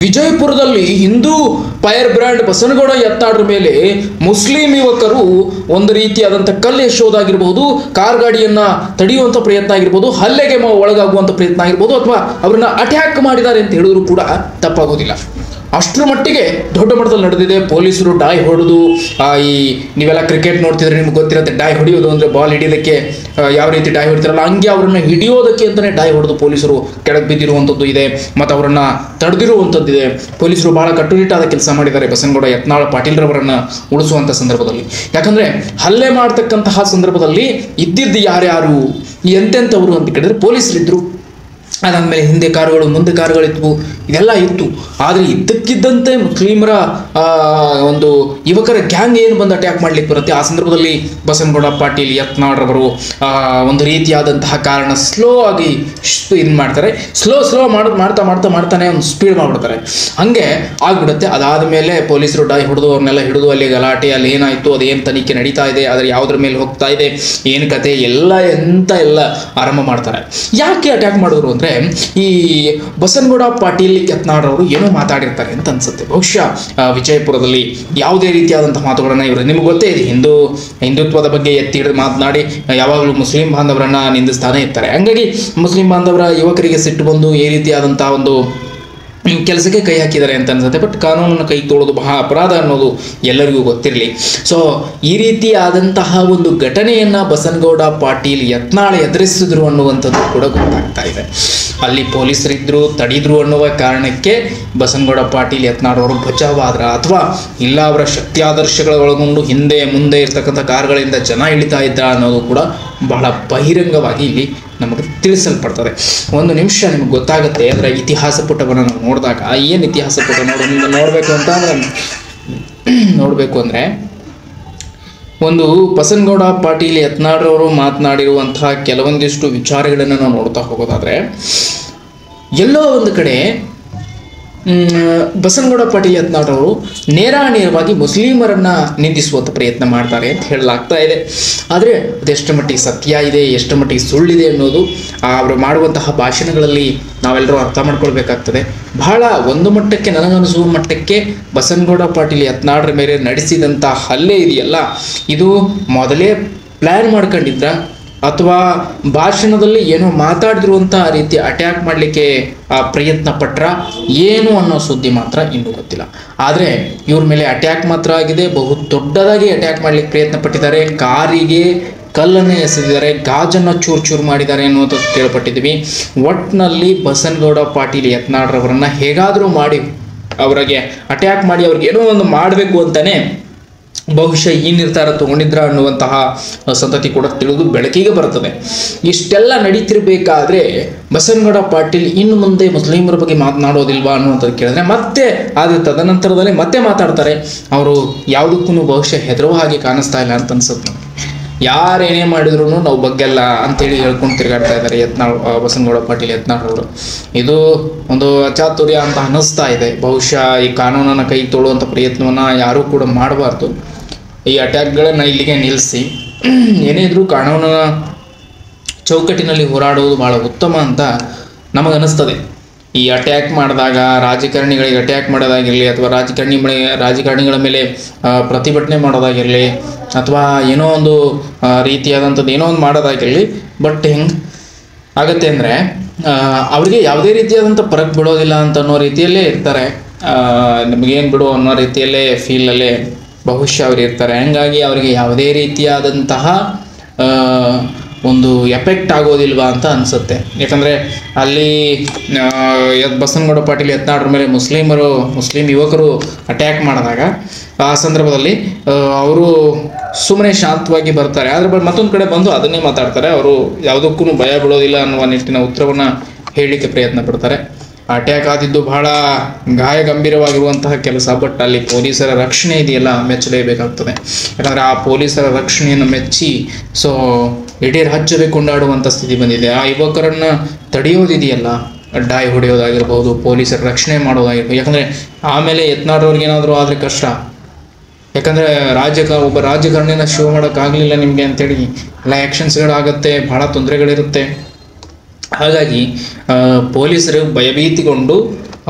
ವಿಜಯಪುರದಲ್ಲಿ Hindu fire brand Basanagouda ಯತ್ನಾಳ್ರ ಮೇಲೆ Muslim ಯುವಕರು ಒಂದು ರೀತಿಯಾದಂಥ ಕಲ್ಲು ಎಸೆಯೋದಾಗಿರ್ಬೋದು, ಕಾರ್ ಗಾಡಿಯನ್ನ ತಡೆಯುವಂಥ ಪ್ರಯತ್ನ ಆಗಿರ್ಬೋದು, ಹಲ್ಲೆಗೆ ಒಳಗಾಗುವಂಥ ಪ್ರಯತ್ನ ಆಗಿರ್ಬೋದು, ಅಥವಾ ಅವರನ್ನ ಅಟ್ಯಾಕ್ ಮಾಡಿದ್ದಾರೆ ಅಂತ ಹೇಳಿದ್ರು ಕೂಡ ತಪ್ಪಾಗೋದಿಲ್ಲ. ಅಷ್ಟರ ಮಟ್ಟಿಗೆ ದೊಡ್ಡ ಮಟ್ಟದಲ್ಲಿ ನಡೆದಿದೆ. ಪೊಲೀಸರು ಡಾಯ್ ಹೊಡೆದು, ಈ ನೀವೆಲ್ಲ ಕ್ರಿಕೆಟ್ ನೋಡ್ತಿದ್ರೆ ನಿಮ್ಗೆ ಗೊತ್ತಿರುತ್ತೆ, ಡಾಯ್ ಹೊಡೆಯೋದು ಅಂದರೆ ಬಾಲ್ ಹಿಡಿಯೋದಕ್ಕೆ ಯಾವ ರೀತಿ ಡಾಯ್ ಹೊಡಿತಾರಲ್ಲ ಹಂಗೆ ಅವರನ್ನು ಹಿಡಿಯೋದಕ್ಕೆ ಅಂತಲೇ ಡಾಯ್ ಹೊಡೆದು ಪೊಲೀಸರು ಕೆಳಗೆ ಬಿದ್ದಿರುವಂಥದ್ದು ಇದೆ, ಮತ್ತು ಅವರನ್ನು ತಡೆದಿರುವಂಥದ್ದು ಇದೆ. ಪೊಲೀಸರು ಬಹಳ ಕಟ್ಟುನಿಟ್ಟಾದ ಕೆಲಸ ಮಾಡಿದ್ದಾರೆ ಬಸನಗೌಡ ಯತ್ನಾಳ್ ಪಾಟೀಲ್ರವರನ್ನು ಉಳಿಸುವಂಥ ಸಂದರ್ಭದಲ್ಲಿ. ಯಾಕಂದರೆ ಹಲ್ಲೆ ಮಾಡ್ತಕ್ಕಂತಹ ಸಂದರ್ಭದಲ್ಲಿ ಇದ್ದಿದ್ದು ಯಾರ್ಯಾರು ಎಂತೆಂಥವರು ಅಂತ ಕೇಳಿದ್ರೆ ಪೊಲೀಸರಿದ್ದರು. ಅದಾದಮೇಲೆ ಹಿಂದೆ ಕಾರುಗಳು ಮುಂದೆ ಕಾರುಗಳಿದ್ವು, ಇದೆಲ್ಲ ಇತ್ತು. ಆದರೆ ಇದ್ದಕ್ಕಿದ್ದಂತೆ ಮುಸ್ಲಿಮರ ಒಂದು ಯುವಕರ ಗ್ಯಾಂಗ್ ಏನು ಬಂದು ಅಟ್ಯಾಕ್ ಮಾಡ್ಲಿಕ್ಕೆ ಬರುತ್ತೆ, ಆ ಸಂದರ್ಭದಲ್ಲಿ ಬಸನಗೌಡ ಪಾಟೀಲ್ ಯತ್ನಾಳ್ರವರು ಒಂದು ರೀತಿಯಾದಂತಹ ಕಾರಣ ಸ್ಲೋ ಆಗಿ ಇದು ಮಾಡ್ತಾರೆ. ಸ್ಲೋ ಮಾಡ್ತಾನೆ ಒಂದು ಸ್ಪೀಡ್ ಮಾಡಿಬಿಡ್ತಾರೆ, ಹಂಗೆ ಆಗ್ಬಿಡುತ್ತೆ. ಅದಾದ ಮೇಲೆ ಪೊಲೀಸರು ಡಾಯ್ ಹೊಡೆದು ಅವ್ರನ್ನೆಲ್ಲ ಹಿಡಿದು ಅಲ್ಲಿ ಗಲಾಟೆ, ಅಲ್ಲಿ ಏನಾಯಿತು, ಅದೇನು ತನಿಖೆ ನಡೀತಾ ಇದೆ, ಆದರೆ ಯಾವುದ್ರ ಮೇಲೆ ಹೋಗ್ತಾ ಇದೆ, ಏನು ಕತೆ ಎಲ್ಲ ಆರಂಭ ಮಾಡ್ತಾರೆ. ಯಾಕೆ ಅಟ್ಯಾಕ್ ಮಾಡಿದ್ರು ಅಂದರೆ ಈ ಬಸನಗೌಡ ಪಾಟೀಲ್ ಯತ್ನಾಳ್ರವರು ಏನೋ ಮಾತಾಡಿರ್ತಾರೆ ಅಂತ ಅನ್ಸುತ್ತೆ. ಬಹುಶಃ ವಿಜಯಪುರದಲ್ಲಿ ಯಾವುದೇ ರೀತಿಯಾದಂತಹ ಮಾತುಗಳನ್ನ ಇವರು, ನಿಮ್ಗೆ ಗೊತ್ತೇ ಇದೆ, ಹಿಂದುತ್ವದ ಬಗ್ಗೆ ಎತ್ತಿ ಹಿಡಿದು ಮಾತನಾಡಿ ಯಾವಾಗಲೂ ಮುಸ್ಲಿಂ ಬಾಂಧವರನ್ನ ನಿಂದಿಸ್ತಾನೆ ಇರ್ತಾರೆ. ಹಂಗಾಗಿ ಮುಸ್ಲಿಂ ಬಾಂಧವರ ಯುವಕರಿಗೆ ಸಿಟ್ಟು ಬಂದು ಈ ರೀತಿಯಾದಂತಹ ಒಂದು ಕೆಲಸಕ್ಕೆ ಕೈ ಹಾಕಿದ್ದಾರೆ ಅಂತ ಅನ್ಸುತ್ತೆ. ಬಟ್ ಕಾನೂನನ್ನು ಕೈ ತೊಳೋದು ಬಹಳ ಅಪರಾಧ ಅನ್ನೋದು ಎಲ್ಲರಿಗೂ ಗೊತ್ತಿರಲಿ. ಸೊ ಈ ರೀತಿಯಾದಂತಹ ಒಂದು ಘಟನೆಯನ್ನ ಬಸನಗೌಡ ಪಾಟೀಲ್ ಯತ್ನಾಳ್ ಎದುರಿಸಿದ್ರು ಅನ್ನುವಂಥದ್ದು ಕೂಡ ಗೊತ್ತಾಗ್ತಾ ಇದೆ. ಅಲ್ಲಿ ಪೊಲೀಸರಿದ್ರು, ತಡೆದ್ರು ಅನ್ನುವ ಕಾರಣಕ್ಕೆ ಬಸನಗೌಡ ಪಾಟೀಲ್ ಯತ್ನಾಳ್ ಅವರು ಬಚಾವಾದ್ರ, ಅಥವಾ ಇಲ್ಲ ಅವರ ಶಕ್ತಿ ಆದರ್ಶಗಳ ಒಳಗೊಂಡು ಹಿಂದೆ ಮುಂದೆ ಇರ್ತಕ್ಕಂಥ ಕಾರ್ಗಳಿಂದ ಜನ ಇಳಿತಾ ಇದ್ರ ಅನ್ನೋದು ಕೂಡ ಬಹಳ ಬಹಿರಂಗವಾಗಿ ಇಲ್ಲಿ ನಮಗೆ ತಿಳಿಸಲ್ಪಡ್ತದೆ. ಒಂದು ನಿಮಿಷ ನಿಮಗೆ ಗೊತ್ತಾಗುತ್ತೆ. ಅದರ ಇತಿಹಾಸ ಪುಟವನ್ನು ನಾವು ನೋಡಿದಾಗ ಏನು ಇತಿಹಾಸ ಪುಟ ನೋಡಬೇಕು ಅಂದರೆ ಒಂದು ಬಸನಗೌಡ ಪಾಟೀಲ್ ಯತ್ನಾಳ್ರವರು ಮಾತನಾಡಿರುವಂತಹ ಕೆಲವೊಂದಿಷ್ಟು ವಿಚಾರಗಳನ್ನು ನಾವು ನೋಡ್ತಾ ಹೋಗೋದಾದರೆ, ಎಲ್ಲೋ ಒಂದು ಕಡೆ ಬಸನಗೌಡ ಪಾಟೀಲ್ ಯತ್ನಾಳ್ರವರು ನೇರವಾಗಿ ಮುಸ್ಲಿಮರನ್ನ ನಿಂದಿಸುವಂಥ ಪ್ರಯತ್ನ ಮಾಡ್ತಾರೆ ಅಂತ ಹೇಳಲಾಗ್ತಾ ಇದೆ. ಆದರೆ ಅದೆಷ್ಟು ಮಟ್ಟಿಗೆ ಸತ್ಯ ಇದೆ, ಎಷ್ಟು ಮಟ್ಟಿಗೆ ಸುಳ್ಳಿದೆ ಅನ್ನೋದು ಅವರು ಮಾಡುವಂತಹ ಭಾಷಣಗಳಲ್ಲಿ ನಾವೆಲ್ಲರೂ ಅರ್ಥ ಮಾಡ್ಕೊಳ್ಬೇಕಾಗ್ತದೆ. ಬಹಳ ಒಂದು ಮಟ್ಟಕ್ಕೆ, ನನಗನಿಸುವ ಮಟ್ಟಕ್ಕೆ ಬಸನಗೌಡ ಪಾಟೀಲ್ ಯತ್ನಾಳ್ರ ಮೇಲೆ ನಡೆಸಿದಂಥ ಹಲ್ಲೆ ಇದೆಯಲ್ಲ, ಇದು ಮೊದಲೇ ಪ್ಲ್ಯಾನ್ ಮಾಡ್ಕೊಂಡಿದ್ರ ಅಥವಾ ಭಾಷಣದಲ್ಲಿ ಏನೋ ಮಾತಾಡಿರುವಂಥ ರೀತಿ ಅಟ್ಯಾಕ್ ಮಾಡಲಿಕ್ಕೆ ಪ್ರಯತ್ನ ಪಟ್ರ ಏನು ಅನ್ನೋ ಸುದ್ದಿ ಮಾತ್ರ ಇನ್ನೂ ಗೊತ್ತಿಲ್ಲ. ಆದರೆ ಇವ್ರ ಮೇಲೆ ಅಟ್ಯಾಕ್ ಮಾತ್ರ ಆಗಿದೆ. ಬಹು ದೊಡ್ಡದಾಗಿ ಅಟ್ಯಾಕ್ ಮಾಡಲಿಕ್ಕೆ ಪ್ರಯತ್ನ ಪಟ್ಟಿದ್ದಾರೆ. ಕಾರಿಗೆ ಕಲ್ಲನ್ನು ಎಸೆದಿದ್ದಾರೆ, ಗಾಜನ್ನು ಚೂರು ಮಾಡಿದ್ದಾರೆ ಅನ್ನೋದು ಕೇಳ್ಪಟ್ಟಿದ್ವಿ. ಒಟ್ಟಿನಲ್ಲಿ ಬಸನಗೌಡ ಪಾಟೀಲ್ ಯತ್ನಾಳ್ರವರನ್ನ ಹೇಗಾದರೂ ಮಾಡಿ ಅವರಿಗೆ ಅಟ್ಯಾಕ್ ಮಾಡಿ ಅವ್ರಿಗೆ ಏನೋ ಒಂದು ಮಾಡಬೇಕು ಅಂತಾನೆ ಬಹುಶಃ ಈ ನಿರ್ಧಾರ ತಗೊಂಡಿದ್ರ ಅನ್ನುವಂತಹ ಸಂತತಿ ಕೂಡ ತಿಳಿದು ಬೆಳಕಿಗೆ ಬರ್ತದೆ. ಇಷ್ಟೆಲ್ಲ ನಡೀತಿರ್ಬೇಕಾದ್ರೆ ಬಸನಗೌಡ ಪಾಟೀಲ್ ಇನ್ನು ಮುಂದೆ ಮುಸ್ಲಿಮರ ಬಗ್ಗೆ ಮಾತನಾಡೋದಿಲ್ವಾ ಅನ್ನುವಂಥದ್ದು ಕೇಳಿದ್ರೆ ಮತ್ತೆ ಆದರೆ ತದನಂತರದಲ್ಲಿ ಮತ್ತೆ ಮಾತಾಡ್ತಾರೆ. ಅವರು ಯಾವುದಕ್ಕೂ ಬಹುಶಃ ಹೆದರುವ ಹಾಗೆ ಕಾಣಿಸ್ತಾ ಇಲ್ಲ ಅಂತ ಅನ್ಸುತ್ತೆ. ಯಾರೇನೇ ಮಾಡಿದ್ರು ನಾವು ಬಗ್ಗೆಲ್ಲ ಅಂತೇಳಿ ಹೇಳ್ಕೊಂಡು ತಿರುಗಾಡ್ತಾ ಇದ್ದಾರೆ ಬಸನಗೌಡ ಪಾಟೀಲ್ ಯತ್ನಾಳ್ರವರು. ಇದು ಒಂದು ಅಚಾತುರ್ಯ ಅಂತ ಅನ್ನಿಸ್ತಾ ಇದೆ. ಬಹುಶಃ ಈ ಕಾನೂನನ್ನು ಕೈ ತೊಳುವಂಥ ಪ್ರಯತ್ನವನ್ನು ಯಾರೂ ಕೂಡ ಮಾಡಬಾರ್ದು. ಈ ಅಟ್ಯಾಕ್ಗಳನ್ನು ಇಲ್ಲಿಗೆ ನಿಲ್ಲಿಸಿ ಏನೇ ಇದ್ರೂ ಕಾನೂನಿನ ಚೌಕಟ್ಟಿನಲ್ಲಿ ಹೋರಾಡುವುದು ಭಾಳ ಉತ್ತಮ ಅಂತ ನಮಗನ್ನಿಸ್ತದೆ. ಈ ಅಟ್ಯಾಕ್ ಮಾಡಿದಾಗ ರಾಜಕಾರಣಿಗಳಿಗೆ ಅಟ್ಯಾಕ್ ಮಾಡೋದಾಗಿರಲಿ, ಅಥವಾ ರಾಜಕಾರಣಿಗಳ ಮೇಲೆ ಪ್ರತಿಭಟನೆ ಮಾಡೋದಾಗಿರಲಿ, ಅಥವಾ ಏನೋ ಒಂದು ರೀತಿಯಾದಂಥದ್ದು ಏನೋ ಒಂದು ಮಾಡೋದಾಗಿರಲಿ, ಬಟ್ ಹೆಂಗೆ ಆಗತ್ತೆ ಅಂದರೆ ಅವರಿಗೆ ಯಾವುದೇ ರೀತಿಯಾದಂಥ ಫರಕ್ ಬಿಡೋದಿಲ್ಲ ಅಂತ ಅನ್ನೋ ರೀತಿಯಲ್ಲೇ ಇರ್ತಾರೆ. ನಮಗೇನು ಬಿಡು ಅನ್ನೋ ರೀತಿಯಲ್ಲೇ ಫೀಲಲ್ಲೇ ಬಹುಶಃ ಅವರು ಇರ್ತಾರೆ. ಹಂಗಾಗಿ ಅವರಿಗೆ ಯಾವುದೇ ರೀತಿಯಾದಂತಹ ಒಂದು ಎಫೆಕ್ಟ್ ಆಗೋದಿಲ್ವಾ ಅಂತ ಅನಿಸುತ್ತೆ. ಯಾಕಂದರೆ ಅಲ್ಲಿ ಬಸನಗೌಡ ಪಾಟೀಲ್ ಯತ್ನಾಳ್ರ ಮೇಲೆ ಮುಸ್ಲಿಂ ಯುವಕರು ಅಟ್ಯಾಕ್ ಮಾಡಿದಾಗ ಆ ಸಂದರ್ಭದಲ್ಲಿ ಅವರು ಸುಮ್ಮನೆ ಶಾಂತವಾಗಿ ಬರ್ತಾರೆ. ಆದರೆ ಮತ್ತೊಂದು ಕಡೆ ಬಂದು ಅದನ್ನೇ ಮಾತಾಡ್ತಾರೆ. ಅವರು ಯಾವುದಕ್ಕೂ ಭಯ ಬಿಡೋದಿಲ್ಲ ಅನ್ನುವ ನಿಟ್ಟಿನ ಉತ್ತರವನ್ನು ಹೇಳಲಿಕ್ಕೆ ಪ್ರಯತ್ನ ಪಡ್ತಾರೆ. ಅಟ್ಯಾಕ್ ಆದಿದ್ದು ಬಹಳ ಗಾಯ ಗಂಭೀರವಾಗಿರುವಂತಹ ಕೆಲಸ. ಬಟ್ ಅಲ್ಲಿ ಪೊಲೀಸರ ರಕ್ಷಣೆ ಇದೆಯಲ್ಲ, ಮೆಚ್ಚಲೇಬೇಕಾಗ್ತದೆ. ಯಾಕಂದರೆ ಆ ಪೊಲೀಸರ ರಕ್ಷಣೆಯನ್ನು ಮೆಚ್ಚಿ ಸೊ ಇಡೀ ರಾಜ್ಯವೇ ಕೊಂಡಾಡುವಂಥ ಸ್ಥಿತಿ ಬಂದಿದೆ. ಆ ಯುವಕರನ್ನು ತಡೆಯೋದಿದೆಯಲ್ಲ, ಡಾಯ್ ಹೊಡೆಯೋದಾಗಿರ್ಬೋದು, ಪೊಲೀಸರ ರಕ್ಷಣೆ ಮಾಡೋದಾಗಿರ್ಬೋದು. ಯಾಕಂದರೆ ಆಮೇಲೆ ಯತ್ನಾಳ್ರವ್ರಿಗೆ ಏನಾದರೂ ಆದರೆ ಕಷ್ಟ. ಯಾಕಂದರೆ ಒಬ್ಬ ರಾಜಕಾರಣಿನ ಶೋ ಮಾಡೋಕ್ಕಾಗಲಿಲ್ಲ ನಿಮಗೆ ಅಂತೇಳಿ ಎಲ್ಲ ಆ್ಯಕ್ಷನ್ಸ್ಗಳಾಗುತ್ತೆ, ಭಾಳ ತೊಂದರೆಗಳಿರುತ್ತೆ. ಹಾಗಾಗಿ ಪೊಲೀಸರು ಭಯಭೀತಿಗೊಂಡು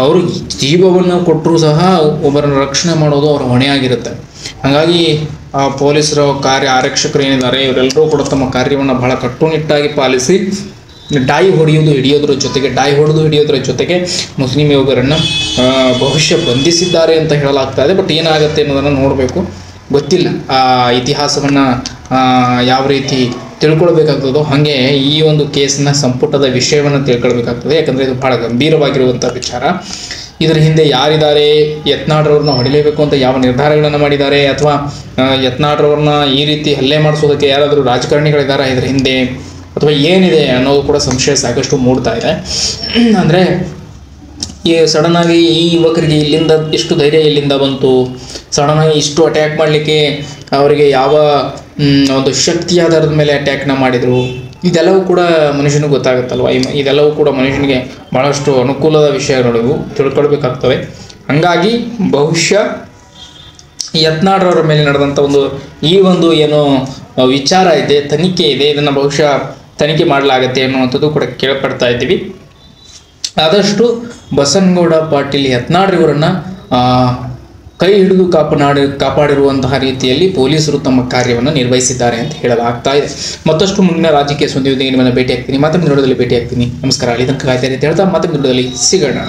ಅವರು ಜೀವವನ್ನು ಕೊಟ್ಟರೂ ಸಹ ಒಬ್ಬರನ್ನು ರಕ್ಷಣೆ ಮಾಡೋದು ಅವರ ಹೊಣೆಯಾಗಿರುತ್ತೆ. ಹಾಗಾಗಿ ಆ ಪೊಲೀಸರ ಆರಕ್ಷಕರು ಏನಿದ್ದಾರೆ ಇವರೆಲ್ಲರೂ ಕೂಡ ತಮ್ಮ ಕಾರ್ಯವನ್ನು ಬಹಳ ಕಟ್ಟುನಿಟ್ಟಾಗಿ ಪಾಲಿಸಿ ಡಾಯಿ ಹಿಡಿಯೋದ್ರ ಜೊತೆಗೆ ಮುಸ್ಲಿಂ ಯುವಕರನ್ನು ಬಹುಶಃ ಬಂಧಿಸಿದ್ದಾರೆ ಅಂತ ಹೇಳಲಾಗ್ತಾ ಇದೆ. ಬಟ್ ಏನಾಗುತ್ತೆ ಅನ್ನೋದನ್ನು ನೋಡಬೇಕು, ಗೊತ್ತಿಲ್ಲ. ಆ ಇತಿಹಾಸವನ್ನು ಯಾವ ರೀತಿ ತಿಳ್ಕೊಳ್ಬೇಕಾಗ್ತದೋ ಹಾಗೆ ಈ ಒಂದು ಕೇಸಿನ ಸಂಪುಟದ ವಿಷಯವನ್ನು ತಿಳ್ಕೊಳ್ಬೇಕಾಗ್ತದೆ. ಯಾಕಂದರೆ ಇದು ಬಹಳ ಗಂಭೀರವಾಗಿರುವಂಥ ವಿಚಾರ. ಇದರ ಹಿಂದೆ ಯಾರಿದ್ದಾರೆ, ಯತ್ನಾಳ್ರವ್ರನ್ನ ಹೊಡಿಲೇಬೇಕು ಅಂತ ಯಾವ ನಿರ್ಧಾರಗಳನ್ನು ಮಾಡಿದ್ದಾರೆ, ಅಥವಾ ಯತ್ನಾಳ್ರವ್ರನ್ನ ಈ ರೀತಿ ಹಲ್ಲೆ ಮಾಡಿಸೋದಕ್ಕೆ ಯಾರಾದರೂ ರಾಜಕಾರಣಿಗಳಿದ್ದಾರೆ ಇದರ ಹಿಂದೆ, ಅಥವಾ ಏನಿದೆ ಅನ್ನೋದು ಕೂಡ ಸಂಶಯ ಸಾಕಷ್ಟು ಮೂಡ್ತಾ ಇದೆ. ಅಂದರೆ ಈ ಸಡನ್ನಾಗಿ ಈ ಯುವಕರಿಗೆ ಇಲ್ಲಿಂದ ಇಷ್ಟು ಧೈರ್ಯ ಎಲ್ಲಿಂದ ಬಂತು, ಸಡನ್ನಾಗಿ ಇಷ್ಟು ಅಟ್ಯಾಕ್ ಮಾಡಲಿಕ್ಕೆ ಅವರಿಗೆ ಯಾವ ಒಂದು ಶಕ್ತಿ ಆಧಾರದ ಮೇಲೆ ಅಟ್ಯಾಕ್ನ ಮಾಡಿದರು, ಇದೆಲ್ಲವೂ ಕೂಡ ಮನುಷ್ಯನಿಗೆ ಗೊತ್ತಾಗುತ್ತಲ್ವ. ಇದೆಲ್ಲವೂ ಕೂಡ ಮನುಷ್ಯನಿಗೆ ಭಾಳಷ್ಟು ಅನುಕೂಲದ ವಿಷಯಗಳು ಇವು, ತಿಳ್ಕೊಳ್ಬೇಕಾಗ್ತವೆ. ಹಾಗಾಗಿ ಬಹುಶಃ ಯತ್ನಾಳ್ರವರ ಮೇಲೆ ನಡೆದಂಥ ಈ ಒಂದು ಏನೋ ವಿಚಾರ ಇದೆ, ತನಿಖೆ ಇದೆ, ಇದನ್ನು ಬಹುಶಃ ತನಿಖೆ ಮಾಡಲಾಗತ್ತೆ ಅನ್ನುವಂಥದ್ದು ಕೂಡ ಕೇಳ್ಪಡ್ತಾ ಇದ್ದೀವಿ. ಆದಷ್ಟು ಬಸನಗೌಡ ಪಾಟೀಲ್ ಯತ್ನಾಳ್ರವರನ್ನು ಕೈ ಹಿಡಿದು ಕಾಪಾಡಿರುವಂತಹ ರೀತಿಯಲ್ಲಿ ಪೊಲೀಸರು ತಮ್ಮ ಕಾರ್ಯವನ್ನು ನಿರ್ವಹಿಸಿದ್ದಾರೆ ಅಂತ ಹೇಳಲಾಗ್ತಾ ಇದೆ. ಮತ್ತಷ್ಟು ಮುಂದಿನ ರಾಜಕೀಯ ಸುದ್ದಿಯೊಂದಿಗೆ ನಿಮ್ಮನ್ನು ಭೇಟಿ ಆಗ್ತೀನಿ, ಮತ್ತೊಂದು ವಿಡಿಯೋದಲ್ಲಿ ಭೇಟಿ ಆಗ್ತೀನಿ. ನಮಸ್ಕಾರ. ಅಲ್ಲಿ ತನಕ ಕಾಯ್ತಾ ಅಂತ ಹೇಳ್ತಾ ಮತ್ತೊಂದು ವಿಡಿಯೋದಲ್ಲಿ ಸಿಗೋಣ.